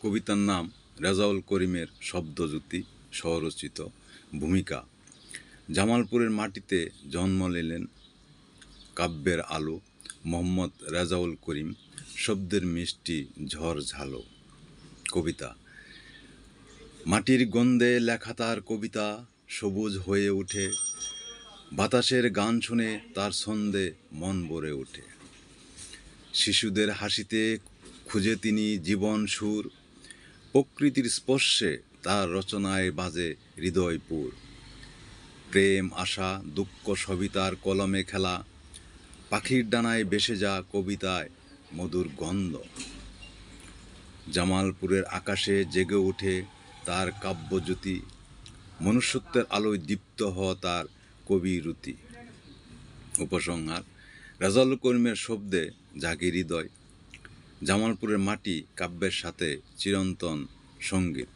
কবিতার নাম রেজাউল করিমের শব্দজ্যোতি স্বরচিত। ভূমিকা: জামালপুরের মাটিতে জন্ম নিলেন কাব্যের আলো মোহাম্মদ রেজাউল করিম, শব্দের মিষ্টি ঝড় ঝালো। কবিতা: মাটির গন্ধে লেখা তার কবিতা সবুজ হয়ে ওঠে, বাতাসের গান শুনে তার ছন্দে মন ভরে ওঠে। শিশুদের হাসিতে খুঁজে তিনি জীবন সুর, প্রকৃতির স্পর্শে তার রচনায় বাজে হৃদয়পুর। প্রেম আশা দুঃখ সবই তার কলমে খেলা, পাখির ডানায় ভেসে যা কবিতায় মধুর গন্ধ। জামালপুরের আকাশে জেগে ওঠে তার কাব্যজ্যোতি, মনুষ্যত্বের আলোয় দীপ্ত হওয়া তার কবিরুতি। উপসংহার: রেজাউল করিমের শব্দে জাগে হৃদয়, জামালপুরের মাটি কাব্যের সাথে চিরন্তন সঙ্গীত।